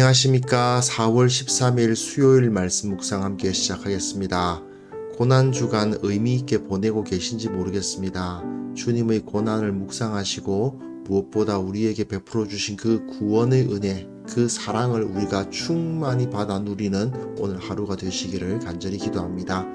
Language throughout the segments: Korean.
안녕하십니까. 4월 13일 수요일 말씀 묵상 함께 시작하겠습니다. 고난주간 의미있게 보내고 계신지 모르겠습니다. 주님의 고난을 묵상하시고 무엇보다 우리에게 베풀어 주신 그 구원의 은혜, 그 사랑을 우리가 충만히 받아 누리는 오늘 하루가 되시기를 간절히 기도합니다.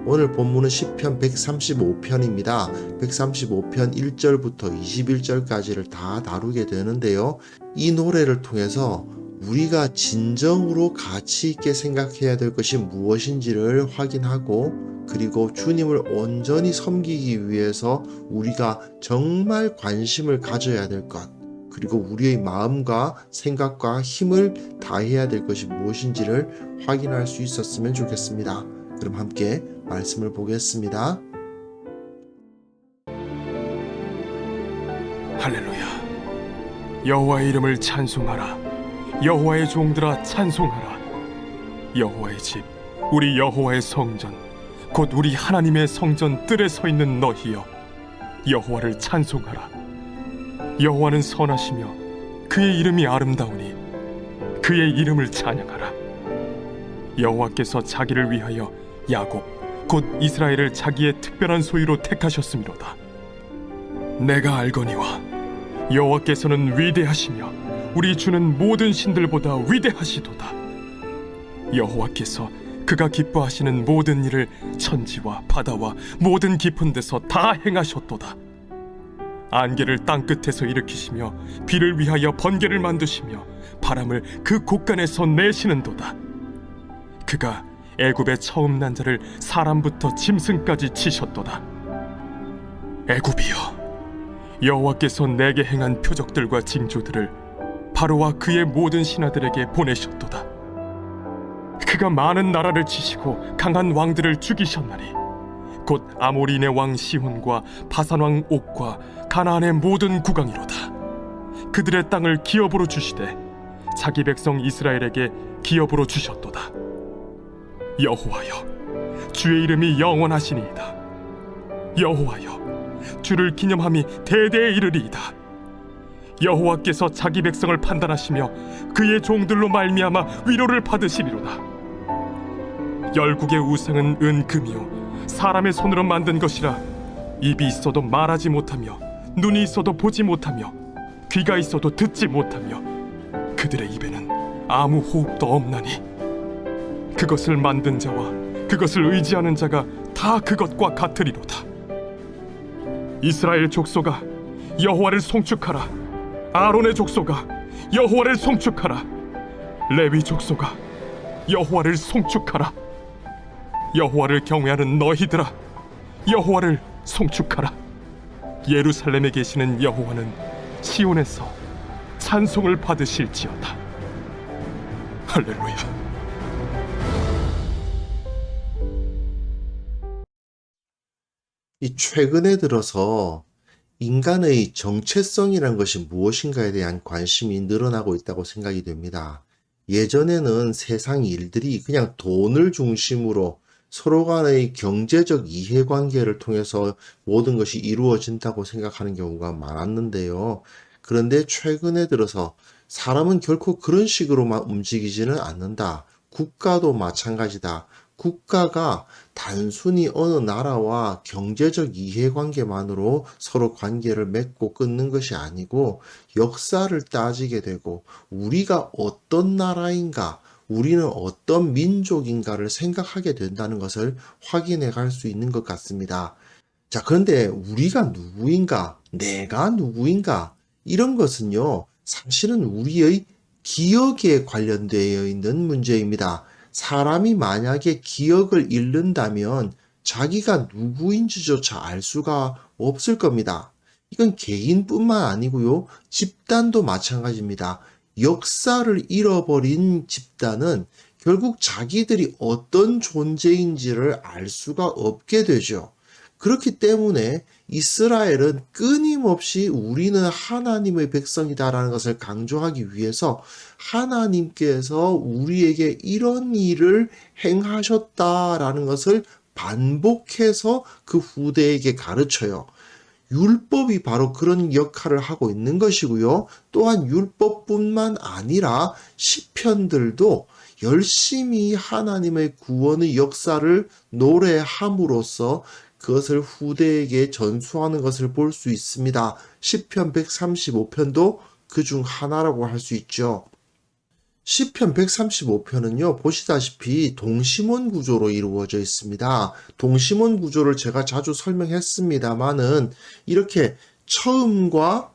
오늘 본문은 시편 135편입니다. 135편 1절부터 21절까지를 다 다루게 되는데요. 이 노래를 통해서 우리가 진정으로 가치 있게 생각해야 될 것이 무엇인지를 확인하고, 그리고 주님을 온전히 섬기기 위해서 우리가 정말 관심을 가져야 될 것, 그리고 우리의 마음과 생각과 힘을 다해야 될 것이 무엇인지를 확인할 수 있었으면 좋겠습니다. 그럼 함께 말씀을 보겠습니다. 할렐루야. 여호와의 이름을 찬송하라. 여호와의 종들아 찬송하라. 여호와의 집, 우리 여호와의 성전, 곧 우리 하나님의 성전 뜰에 서 있는 너희여, 여호와를 찬송하라. 여호와는 선하시며 그의 이름이 아름다우니 그의 이름을 찬양하라. 여호와께서 자기를 위하여 야곱, 곧 이스라엘을 자기의 특별한 소유로 택하셨음이로다. 내가 알거니와 여호와께서는 위대하시며 우리 주는 모든 신들보다 위대하시도다. 여호와께서 그가 기뻐하시는 모든 일을 천지와 바다와 모든 깊은 데서 다 행하셨도다. 안개를 땅끝에서 일으키시며 비를 위하여 번개를 만드시며 바람을 그 곳간에서 내시는도다. 그가 애굽의 처음 난 자를 사람부터 짐승까지 치셨도다. 애굽이여, 여호와께서 내게 행한 표적들과 징조들을 바로와 그의 모든 신하들에게 보내셨도다. 그가 많은 나라를 치시고 강한 왕들을 죽이셨나니 곧 아모리인의 왕 시혼과 바산 왕 옥과 가나안의 모든 국왕이로다. 그들의 땅을 기업으로 주시되 자기 백성 이스라엘에게 기업으로 주셨도다. 여호와여, 주의 이름이 영원하시니이다. 여호와여, 주를 기념함이 대대에 이르리이다. 여호와께서 자기 백성을 판단하시며 그의 종들로 말미암아 위로를 받으시리로다. 열국의 우상은 은금이요 사람의 손으로 만든 것이라 입이 있어도 말하지 못하며 눈이 있어도 보지 못하며 귀가 있어도 듣지 못하며 그들의 입에는 아무 호흡도 없나니 그것을 만든 자와 그것을 의지하는 자가 다 그것과 같으리로다. 이스라엘 족속아, 여호와를 송축하라. 아론의 족속아, 여호와를 송축하라. 레위 족속아, 여호와를 송축하라. 여호와를 경외하는 너희들아, 여호와를 송축하라. 예루살렘에 계시는 여호와는 시온에서 찬송을 받으실지어다. 할렐루야. 이 최근에 들어서 인간의 정체성이란 것이 무엇인가에 대한 관심이 늘어나고 있다고 생각이 됩니다. 예전에는 세상 일들이 그냥 돈을 중심으로 서로 간의 경제적 이해관계를 통해서 모든 것이 이루어진다고 생각하는 경우가 많았는데요. 그런데 최근에 들어서 사람은 결코 그런 식으로만 움직이지는 않는다. 국가도 마찬가지다. 국가가 단순히 어느 나라와 경제적 이해관계만으로 서로 관계를 맺고 끊는 것이 아니고 역사를 따지게 되고 우리가 어떤 나라인가, 우리는 어떤 민족인가를 생각하게 된다는 것을 확인해 갈 수 있는 것 같습니다. 자, 그런데 우리가 누구인가, 내가 누구인가, 이런 것은요, 사실은 우리의 기억에 관련되어 있는 문제입니다. 사람이 만약에 기억을 잃는다면 자기가 누구인지조차 알 수가 없을 겁니다. 이건 개인뿐만 아니고요, 집단도 마찬가지입니다. 역사를 잃어버린 집단은 결국 자기들이 어떤 존재인지를 알 수가 없게 되죠. 그렇기 때문에 이스라엘은 끊임없이 우리는 하나님의 백성이다라는 것을 강조하기 위해서 하나님께서 우리에게 이런 일을 행하셨다라는 것을 반복해서 그 후대에게 가르쳐요. 율법이 바로 그런 역할을 하고 있는 것이고요. 또한 율법뿐만 아니라 시편들도 열심히 하나님의 구원의 역사를 노래함으로써 그것을 후대에게 전수하는 것을 볼 수 있습니다. 시편 135편도 그중 하나라고 할 수 있죠. 시편 135편은요, 보시다시피 동시몬 구조로 이루어져 있습니다. 동시몬 구조를 제가 자주 설명했습니다만은 이렇게 처음과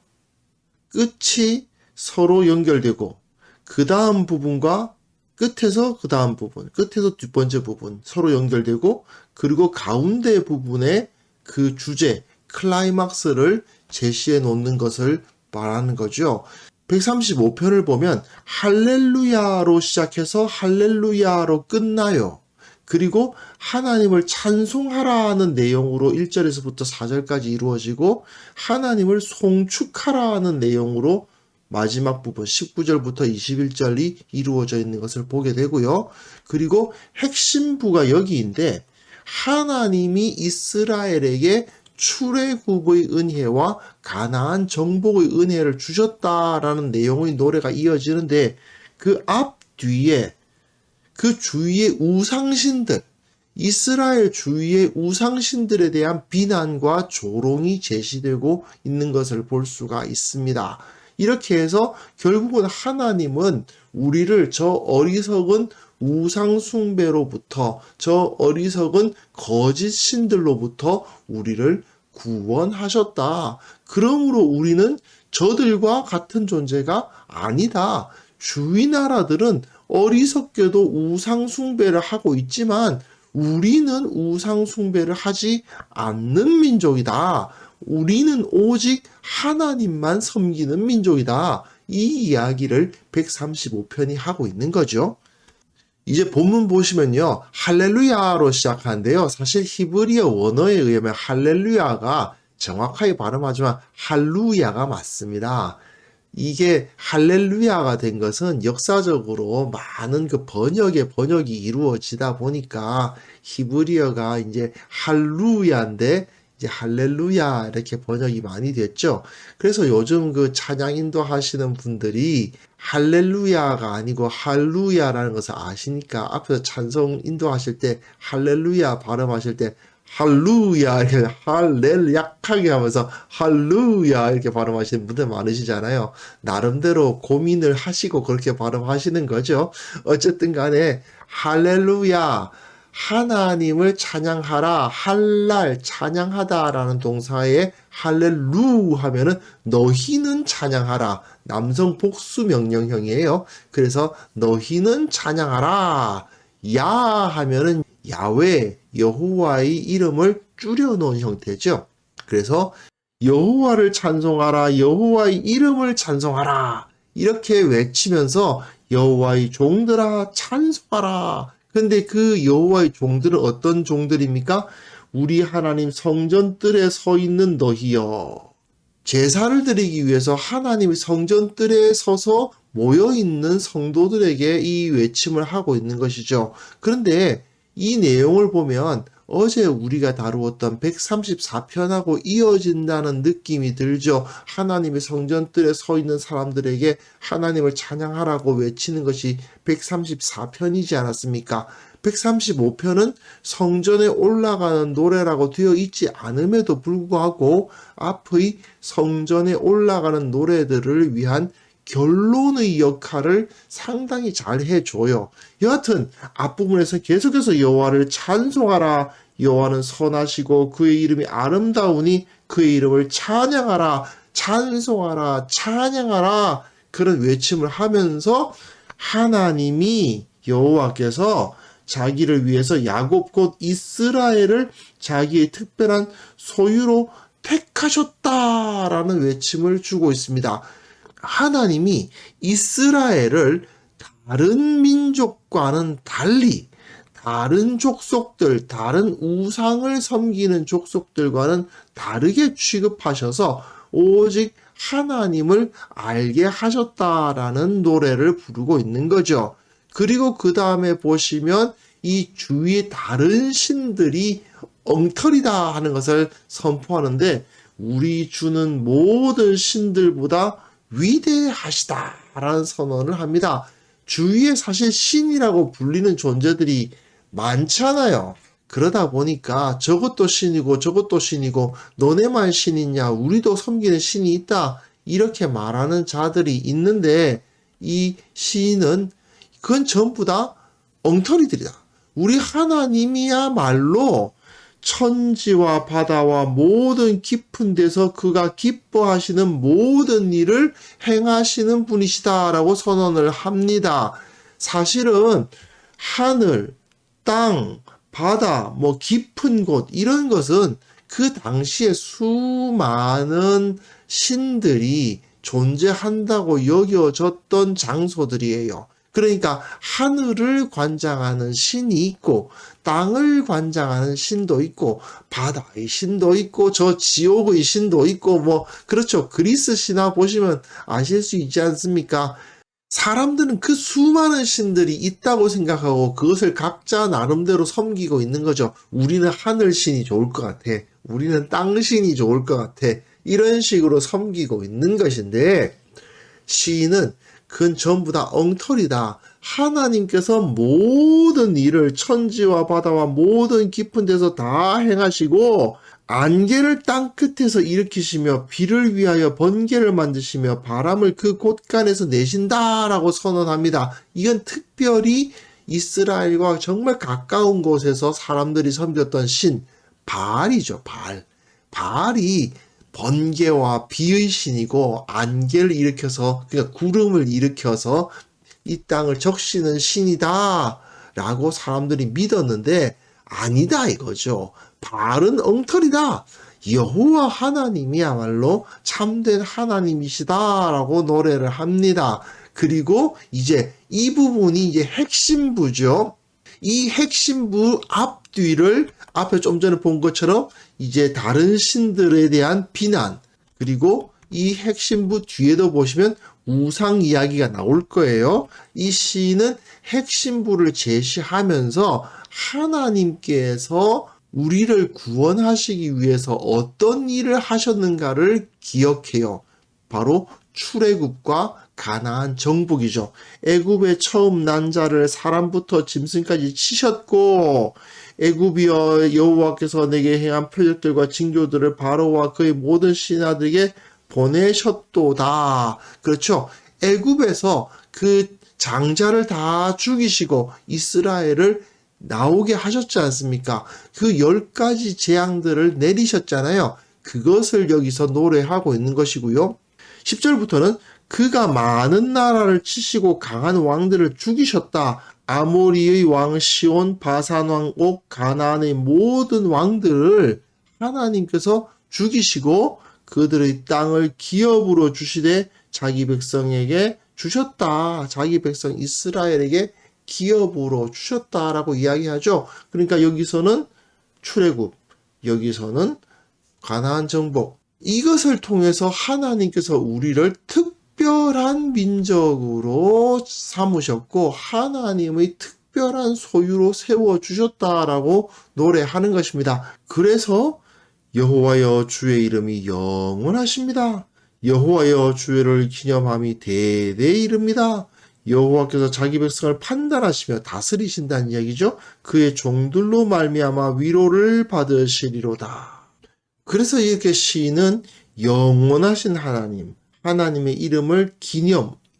끝이 서로 연결되고 그 다음 부분과 끝에서 그 다음 부분, 끝에서 두 번째 부분 서로 연결되고 그리고 가운데 부분에 그 주제, 클라이막스를 제시해 놓는 것을 말하는 거죠. 135편을 보면 할렐루야로 시작해서 할렐루야로 끝나요. 그리고 하나님을 찬송하라는 내용으로 1절에서부터 4절까지 이루어지고 하나님을 송축하라는 내용으로 마지막 부분 19절부터 21절이 이루어져 있는 것을 보게 되고요. 그리고 핵심부가 여기인데 하나님이 이스라엘에게 출애굽의 은혜와 가나안 정복의 은혜를 주셨다라는 내용의 노래가 이어지는데 그 앞뒤에 그 주위의 우상신들, 이스라엘 주위의 우상신들에 대한 비난과 조롱이 제시되고 있는 것을 볼 수가 있습니다. 이렇게 해서 결국은 하나님은 우리를 저 어리석은 우상숭배로부터 저 어리석은 거짓 신들로부터 우리를 구원하셨다. 그러므로 우리는 저들과 같은 존재가 아니다. 주위 나라들은 어리석게도 우상숭배를 하고 있지만 우리는 우상숭배를 하지 않는 민족이다. 우리는 오직 하나님만 섬기는 민족이다. 이 이야기를 135편이 하고 있는 거죠. 이제 본문 보시면요. 할렐루야로 시작하는데요. 사실 히브리어 원어에 의하면 할렐루야가 정확하게 발음하지만 할루야가 맞습니다. 이게 할렐루야가 된 것은 역사적으로 많은 그 번역이 이루어지다 보니까 히브리어가 이제 할루야인데 이제 할렐루야 이렇게 번역이 많이 됐죠. 그래서 요즘 그 찬양 인도하시는 분들이 할렐루야가 아니고 할루야라는 것을 아시니까 앞에서 찬송 인도하실 때 할렐루야 발음하실 때 할루야 이렇게 할렐 약하게 하면서 할루야 이렇게 발음하시는 분들 많으시잖아요. 나름대로 고민을 하시고 그렇게 발음하시는 거죠. 어쨌든 간에 할렐루야 하나님을 찬양하라 할랄 찬양하다라는 동사에 할렐루 하면은 너희는 찬양하라 남성 복수 명령형이에요. 그래서 너희는 찬양하라 야 하면은 야훼 여호와의 이름을 줄여놓은 형태죠. 그래서 여호와를 찬송하라 여호와의 이름을 찬송하라 이렇게 외치면서 여호와의 종들아 찬송하라. 근데 그 여호와의 종들은 어떤 종들입니까? 우리 하나님 성전뜰에 서 있는 너희여. 제사를 드리기 위해서 하나님의 성전뜰에 서서 모여있는 성도들에게 이 외침을 하고 있는 것이죠. 그런데 이 내용을 보면 어제 우리가 다루었던 134편하고 이어진다는 느낌이 들죠. 하나님의 성전뜰에 서 있는 사람들에게 하나님을 찬양하라고 외치는 것이 134편이지 않았습니까? 135편은 성전에 올라가는 노래라고 되어 있지 않음에도 불구하고 앞의 성전에 올라가는 노래들을 위한 결론의 역할을 상당히 잘 해줘요. 여하튼 앞부분에서 계속해서 여호와를 찬송하라. 여호와는 선하시고 그의 이름이 아름다우니 그의 이름을 찬양하라. 찬송하라. 찬양하라. 그런 외침을 하면서 하나님이 여호와께서 자기를 위해서 야곱 곧 이스라엘을 자기의 특별한 소유로 택하셨다라는 외침을 주고 있습니다. 하나님이 이스라엘을 다른 민족과는 달리 다른 족속들, 다른 우상을 섬기는 족속들과는 다르게 취급하셔서 오직 하나님을 알게 하셨다라는 노래를 부르고 있는 거죠. 그리고 그 다음에 보시면 이 주위의 다른 신들이 엉터리다 하는 것을 선포하는데 우리 주는 모든 신들보다 위대하시다라는 선언을 합니다. 주위에 사실 신이라고 불리는 존재들이 많잖아요. 그러다 보니까 저것도 신이고 저것도 신이고 너네만 신이냐, 우리도 섬기는 신이 있다, 이렇게 말하는 자들이 있는데, 이 시인은 그건 전부 다 엉터리들이다. 우리 하나님이야말로 천지와 바다와 모든 깊은 데서 그가 기뻐하시는 모든 일을 행하시는 분이시다라고 선언을 합니다. 사실은 하늘, 땅, 바다, 깊은 곳, 이런 것은 그 당시에 수많은 신들이 존재한다고 여겨졌던 장소들이에요. 그러니까 하늘을 관장하는 신이 있고, 땅을 관장하는 신도 있고, 바다의 신도 있고, 저 지옥의 신도 있고, 그렇죠. 그리스 신화 보시면 아실 수 있지 않습니까? 사람들은 그 수많은 신들이 있다고 생각하고 그것을 각자 나름대로 섬기고 있는 거죠. 우리는 하늘 신이 좋을 것 같아. 우리는 땅 신이 좋을 것 같아. 이런 식으로 섬기고 있는 것인데, 시인은 그건 전부 다 엉터리다. 하나님께서 모든 일을 천지와 바다와 모든 깊은 데서 다 행하시고, 안개를 땅 끝에서 일으키시며 비를 위하여 번개를 만드시며 바람을 그 곳간에서 내신다라고 선언합니다. 이건 특별히 이스라엘과 정말 가까운 곳에서 사람들이 섬겼던 신 바알이죠. 바알이 번개와 비의 신이고, 안개를 일으켜서, 그러니까 구름을 일으켜서 이 땅을 적시는 신이다 라고 사람들이 믿었는데, 아니다 이거죠. 바알은 엉터리다. 여호와 하나님이야말로 참된 하나님이시다라고 노래를 합니다. 그리고 이제 이 부분이 이제 핵심부죠. 이 핵심부 앞뒤를 앞에 좀 전에 본 것처럼 이제 다른 신들에 대한 비난, 그리고 이 핵심부 뒤에도 보시면 우상 이야기가 나올 거예요. 이 시는 핵심부를 제시하면서 하나님께서 우리를 구원하시기 위해서 어떤 일을 하셨는가를 기억해요. 바로 출애굽과 가나안 정복이죠. 애굽에 처음 난 자를 사람부터 짐승까지 치셨고, 애굽이여 여호와께서 내게 행한 표적들과 징조들을 바로와 그의 모든 신하들에게 보내셨도다. 그렇죠. 애굽에서 그 장자를 다 죽이시고 이스라엘을 나오게 하셨지 않습니까? 그 10가지 재앙들을 내리셨잖아요. 그것을 여기서 노래하고 있는 것이고요. 10절부터는 그가 많은 나라를 치시고 강한 왕들을 죽이셨다. 아모리의 왕 시온, 바산 왕 옥, 가나안의 모든 왕들을 하나님께서 죽이시고 그들의 땅을 기업으로 주시되 자기 백성에게 주셨다. 자기 백성 이스라엘에게 기업으로 주셨다라고 이야기하죠. 그러니까 여기서는 출애굽, 여기서는 가나안 정복, 이것을 통해서 하나님께서 우리를 특별한 민족으로 삼으셨고 하나님의 특별한 소유로 세워주셨다라고 노래하는 것입니다. 그래서 여호와여 주의 이름이 영원하십니다. 여호와여 주의를 기념함이 대대에 이릅니다. 여호와께서 자기 백성을 판단하시며 다스리신다는 이야기죠. 그의 종들로 말미암아 위로를 받으시리로다. 그래서 이렇게 시인은 영원하신 하나님, 하나님의 이름을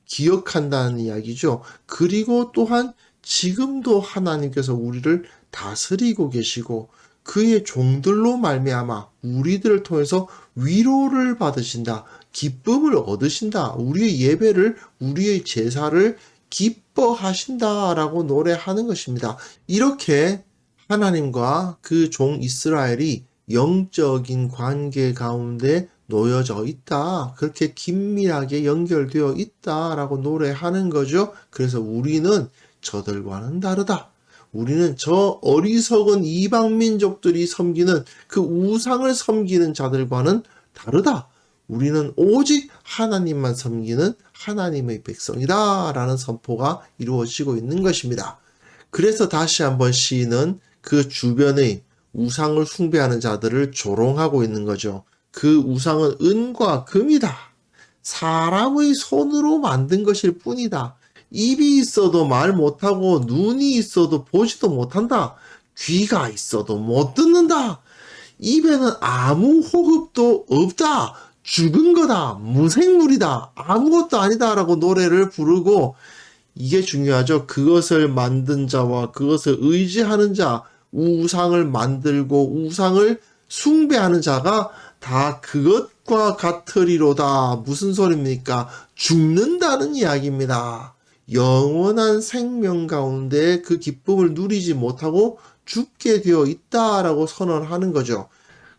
기억한다는 이야기죠. 그리고 또한 지금도 하나님께서 우리를 다스리고 계시고 그의 종들로 말미암아 우리들을 통해서 위로를 받으신다. 기쁨을 얻으신다. 우리의 예배를, 우리의 제사를 기뻐하신다라고 노래하는 것입니다. 이렇게 하나님과 그 종 이스라엘이 영적인 관계 가운데 놓여져 있다. 그렇게 긴밀하게 연결되어 있다라고 노래하는 거죠. 그래서 우리는 저들과는 다르다. 우리는 저 어리석은 이방 민족들이 섬기는 그 우상을 섬기는 자들과는 다르다. 우리는 오직 하나님만 섬기는 하나님의 백성이다 라는 선포가 이루어지고 있는 것입니다. 그래서 다시 한번 시인은 그 주변의 우상을 숭배하는 자들을 조롱하고 있는 거죠. 그 우상은 은과 금이다. 사람의 손으로 만든 것일 뿐이다. 입이 있어도 말 못하고 눈이 있어도 보지도 못한다. 귀가 있어도 못 듣는다. 입에는 아무 호흡도 없다. 죽은 거다. 무생물이다. 아무것도 아니다. 라고 노래를 부르고, 이게 중요하죠. 그것을 만든 자와 그것을 의지하는 자, 우상을 만들고 우상을 숭배하는 자가 다 그것과 같으리로다. 무슨 소리입니까? 죽는다는 이야기입니다. 영원한 생명 가운데 그 기쁨을 누리지 못하고 죽게 되어 있다라고 선언하는 거죠.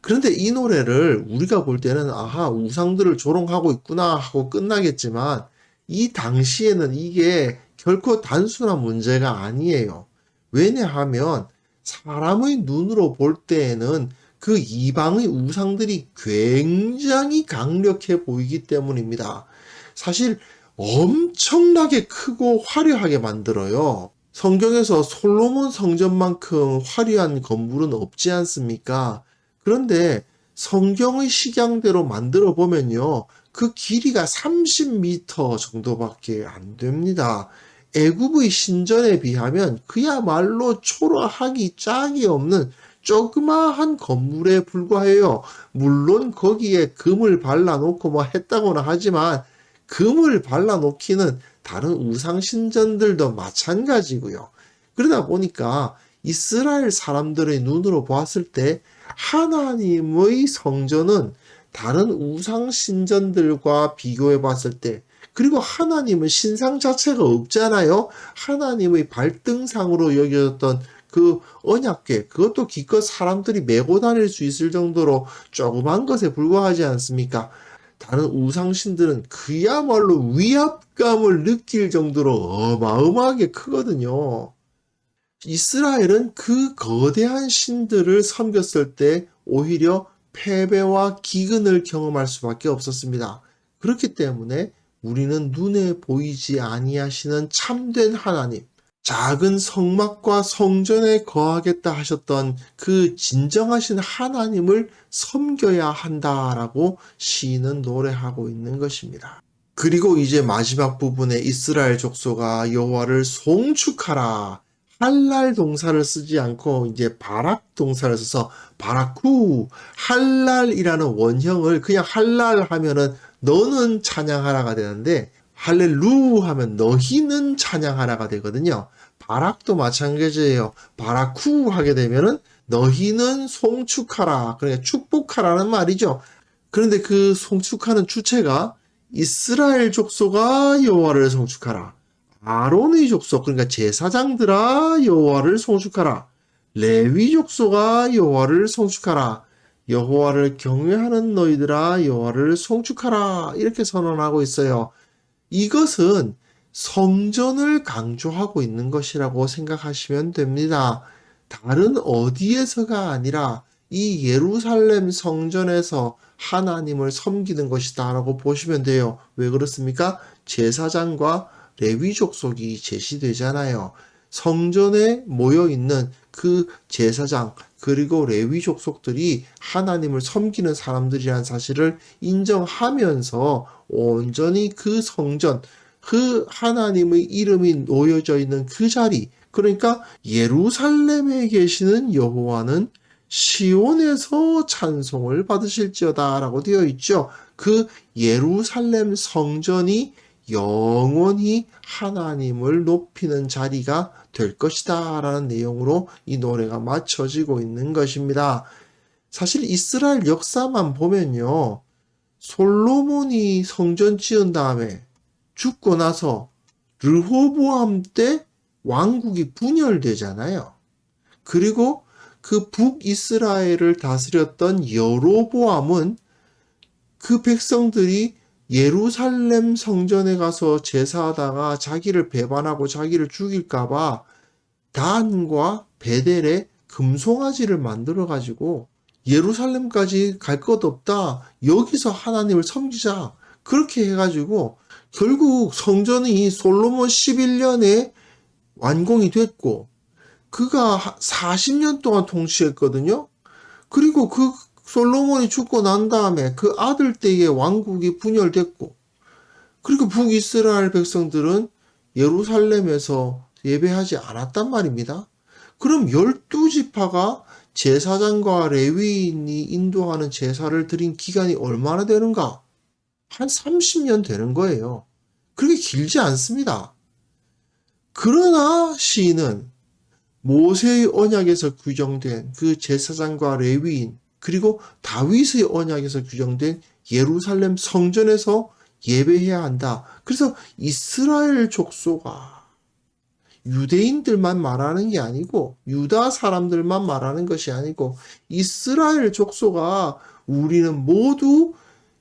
그런데 이 노래를 우리가 볼 때는 아하, 우상들을 조롱하고 있구나 하고 끝나겠지만 이 당시에는 이게 결코 단순한 문제가 아니에요. 왜냐하면 사람의 눈으로 볼 때에는 그 이방의 우상들이 굉장히 강력해 보이기 때문입니다. 사실 엄청나게 크고 화려하게 만들어요. 성경에서 솔로몬 성전만큼 화려한 건물은 없지 않습니까? 그런데 성경의 식양대로 만들어 보면요. 그 길이가 30m 정도밖에 안 됩니다. 애굽의 신전에 비하면 그야말로 초라하기 짝이 없는 조그마한 건물에 불과해요. 물론 거기에 금을 발라놓고 뭐 했다고는 하지만 금을 발라놓기는 다른 우상신전들도 마찬가지고요. 그러다 보니까 이스라엘 사람들의 눈으로 보았을 때 하나님의 성전은 다른 우상신전들과 비교해 봤을 때, 그리고 하나님은 신상 자체가 없잖아요. 하나님의 발등상으로 여겨졌던 그 언약궤, 그것도 기껏 사람들이 메고 다닐 수 있을 정도로 조그만 것에 불과하지 않습니까? 다른 우상신들은 그야말로 위압감을 느낄 정도로 어마어마하게 크거든요. 이스라엘은 그 거대한 신들을 섬겼을 때 오히려 패배와 기근을 경험할 수밖에 없었습니다. 그렇기 때문에 우리는 눈에 보이지 아니하시는 참된 하나님, 작은 성막과 성전에 거하겠다 하셨던 그 진정하신 하나님을 섬겨야 한다라고 시인은 노래하고 있는 것입니다. 그리고 이제 마지막 부분에 이스라엘 족속아 여호와를 송축하라. 할랄 동사를 쓰지 않고 이제 바락 동사를 써서 바라쿠, 할랄이라는 원형을 그냥 할랄 하면은 너는 찬양하라가 되는데 할렐루 하면 너희는 찬양하라가 되거든요. 바락도 마찬가지예요. 바라쿠 하게 되면은 너희는 송축하라. 그러니까 축복하라는 말이죠. 그런데 그 송축하는 주체가 이스라엘 족속아 여호와를 송축하라. 아론의 족속, 그러니까 제사장들아 여호와를 송축하라. 레위 족속아 여호와를 송축하라. 여호와를 경외하는 너희들아 여호와를 송축하라. 이렇게 선언하고 있어요. 이것은 성전을 강조하고 있는 것이라고 생각하시면 됩니다. 다른 어디에서가 아니라 이 예루살렘 성전에서 하나님을 섬기는 것이다 라고 보시면 돼요. 왜 그렇습니까? 제사장과 레위 족속이 제시되잖아요. 성전에 모여있는 그 제사장 그리고 레위 족속들이 하나님을 섬기는 사람들이라는 사실을 인정하면서 온전히 그 성전, 그 하나님의 이름이 놓여져 있는 그 자리, 그러니까 예루살렘에 계시는 여호와는 시온에서 찬송을 받으실지어다 라고 되어 있죠. 그 예루살렘 성전이 영원히 하나님을 높이는 자리가 될 것이다 라는 내용으로 이 노래가 맞춰지고 있는 것입니다. 사실 이스라엘 역사만 보면요. 솔로몬이 성전 지은 다음에 죽고 나서 르호보암 때 왕국이 분열되잖아요. 그리고 그 북이스라엘을 다스렸던 여로보암은 그 백성들이 예루살렘 성전에 가서 제사하다가 자기를 배반하고 자기를 죽일까봐 단과 베델에 금송아지를 만들어가지고 예루살렘까지 갈 것 없다. 여기서 하나님을 섬기자. 그렇게 해가지고 결국 성전이 솔로몬 11년에 완공이 됐고 그가 40년 동안 통치했거든요. 그리고 그 솔로몬이 죽고 난 다음에 그 아들 때에 왕국이 분열됐고, 그리고 북이스라엘 백성들은 예루살렘에서 예배하지 않았단 말입니다. 그럼 12지파가 제사장과 레위인이 인도하는 제사를 드린 기간이 얼마나 되는가? 한 30년 되는 거예요. 그렇게 길지 않습니다. 그러나 시인은 모세의 언약에서 규정된 그 제사장과 레위인, 그리고 다윗의 언약에서 규정된 예루살렘 성전에서 예배해야 한다. 그래서 이스라엘 족속아, 유대인들만 말하는 게 아니고, 유다 사람들만 말하는 것이 아니고, 이스라엘 족속아, 우리는 모두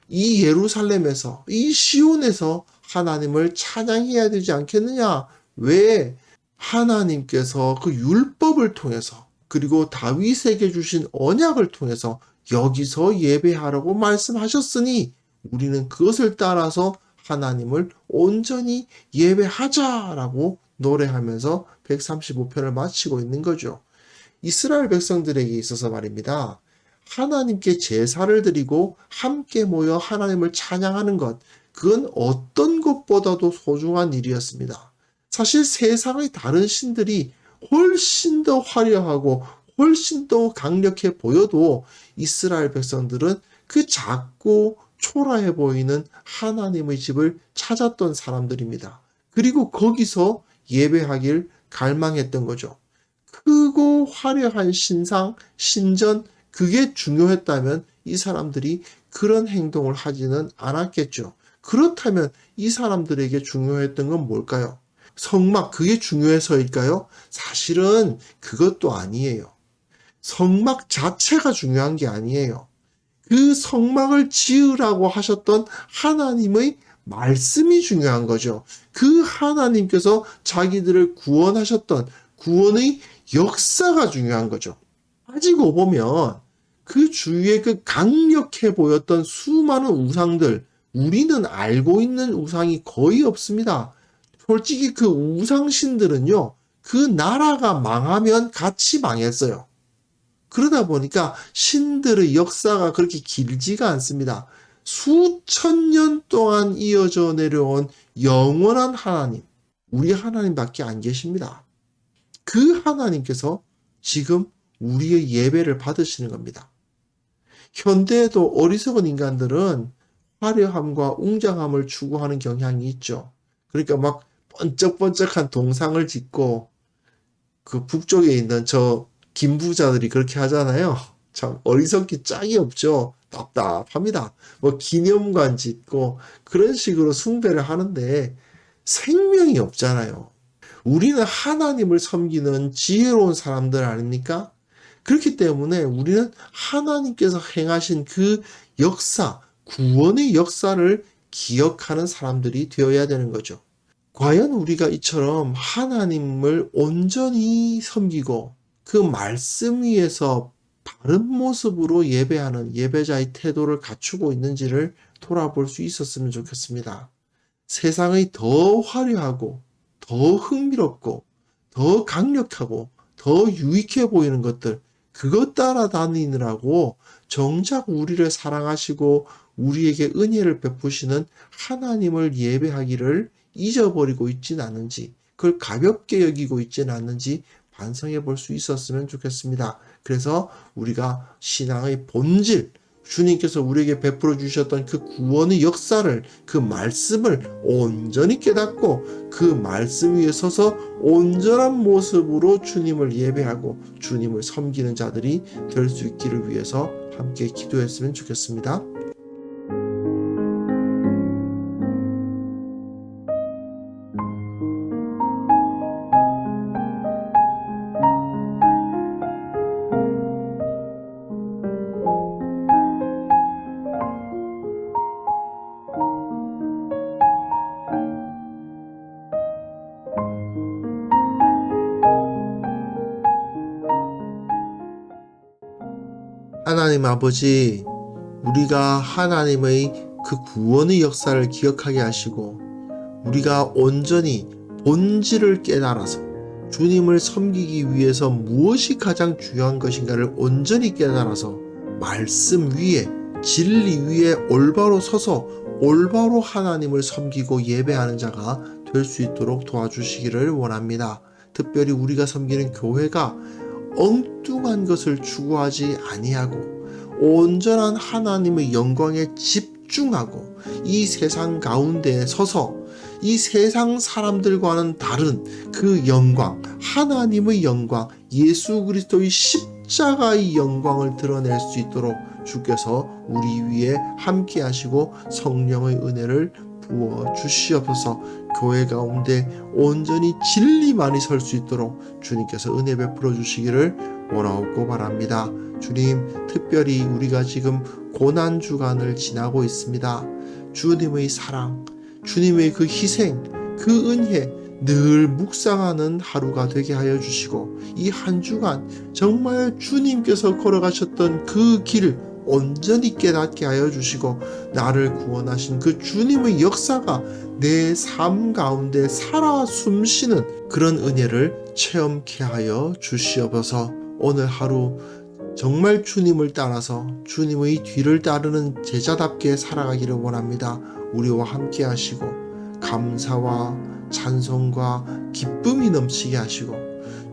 이 예루살렘에서, 이 시온에서 하나님을 찬양해야 되지 않겠느냐? 왜? 하나님께서 그 율법을 통해서, 그리고 다윗에게 주신 언약을 통해서 여기서 예배하라고 말씀하셨으니 우리는 그것을 따라서 하나님을 온전히 예배하자라고 노래하면서 135편을 마치고 있는 거죠. 이스라엘 백성들에게 있어서 말입니다. 하나님께 제사를 드리고 함께 모여 하나님을 찬양하는 것, 그건 어떤 것보다도 소중한 일이었습니다. 사실 세상의 다른 신들이 훨씬 더 화려하고 훨씬 더 강력해 보여도 이스라엘 백성들은 그 작고 초라해 보이는 하나님의 집을 찾았던 사람들입니다. 그리고 거기서 예배하길 갈망했던 거죠. 크고 화려한 신상, 신전, 그게 중요했다면 이 사람들이 그런 행동을 하지는 않았겠죠. 그렇다면 이 사람들에게 중요했던 건 뭘까요? 성막, 그게 중요해서일까요? 사실은 그것도 아니에요. 성막 자체가 중요한 게 아니에요. 그 성막을 지으라고 하셨던 하나님의 말씀이 중요한 거죠. 그 하나님께서 자기들을 구원하셨던 구원의 역사가 중요한 거죠. 따지고 보면 그 주위에 그 강력해 보였던 수많은 우상들, 우리는 알고 있는 우상이 거의 없습니다. 솔직히 그 우상신들은요, 그 나라가 망하면 같이 망했어요. 그러다 보니까 신들의 역사가 그렇게 길지가 않습니다. 수천 년 동안 이어져 내려온 영원한 하나님, 우리 하나님밖에 안 계십니다. 그 하나님께서 지금 우리의 예배를 받으시는 겁니다. 현대에도 어리석은 인간들은 화려함과 웅장함을 추구하는 경향이 있죠. 그러니까 막 번쩍번쩍한 동상을 짓고, 그 북쪽에 있는 저 김부자들이 그렇게 하잖아요. 참 어리석기 짝이 없죠. 답답합니다. 뭐 기념관 짓고 그런 식으로 숭배를 하는데 생명이 없잖아요. 우리는 하나님을 섬기는 지혜로운 사람들 아닙니까? 그렇기 때문에 우리는 하나님께서 행하신 그 역사, 구원의 역사를 기억하는 사람들이 되어야 되는 거죠. 과연 우리가 이처럼 하나님을 온전히 섬기고 그 말씀 위에서 바른 모습으로 예배하는 예배자의 태도를 갖추고 있는지를 돌아볼 수 있었으면 좋겠습니다. 세상의 더 화려하고 더 흥미롭고 더 강력하고 더 유익해 보이는 것들, 그것 따라다니느라고 정작 우리를 사랑하시고 우리에게 은혜를 베푸시는 하나님을 예배하기를 잊어버리고 있지는 않은지, 그걸 가볍게 여기고 있지는 않는지 반성해 볼 수 있었으면 좋겠습니다. 그래서 우리가 신앙의 본질, 주님께서 우리에게 베풀어 주셨던 그 구원의 역사를, 그 말씀을 온전히 깨닫고 그 말씀 위에 서서 온전한 모습으로 주님을 예배하고 주님을 섬기는 자들이 될 수 있기를 위해서 함께 기도했으면 좋겠습니다. 하나님 아버지, 우리가 하나님의 그 구원의 역사를 기억하게 하시고 우리가 온전히 본질을 깨달아서 주님을 섬기기 위해서 무엇이 가장 중요한 것인가를 온전히 깨달아서 말씀 위에, 진리 위에 올바로 서서 올바로 하나님을 섬기고 예배하는 자가 될 수 있도록 도와주시기를 원합니다. 특별히 우리가 섬기는 교회가 엉뚱한 것을 추구하지 아니하고 온전한 하나님의 영광에 집중하고 이 세상 가운데에 서서 이 세상 사람들과는 다른 그 영광, 하나님의 영광, 예수 그리스도의 십자가의 영광을 드러낼 수 있도록 주께서 우리 위에 함께 하시고 성령의 은혜를 부어 주시옵소서. 교회 가운데 온전히 진리만이 설 수 있도록 주님께서 은혜 베풀어 주시기를 원하옵고 바랍니다. 주님, 특별히 우리가 지금 고난 주간을 지나고 있습니다. 주님의 사랑, 주님의 그 희생, 그 은혜 늘 묵상하는 하루가 되게 하여 주시고 이 한 주간 정말 주님께서 걸어가셨던 그 길 온전히 깨닫게 하여 주시고 나를 구원하신 그 주님의 역사가 내 삶 가운데 살아 숨쉬는 그런 은혜를 체험케 하여 주시옵소서. 오늘 하루 정말 주님을 따라서 주님의 뒤를 따르는 제자답게 살아가기를 원합니다. 우리와 함께 하시고 감사와 찬송과 기쁨이 넘치게 하시고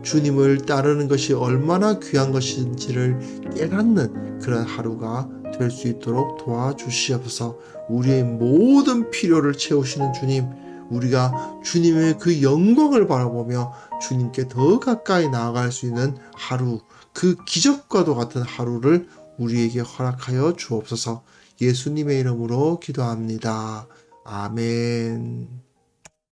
주님을 따르는 것이 얼마나 귀한 것인지를 깨닫는 그런 하루가 될 수 있도록 도와주시옵소서. 우리의 모든 필요를 채우시는 주님, 우리가 주님의 그 영광을 바라보며 주님께 더 가까이 나아갈 수 있는 하루, 그 기적과도 같은 하루를 우리에게 허락하여 주옵소서. 예수님의 이름으로 기도합니다. 아멘.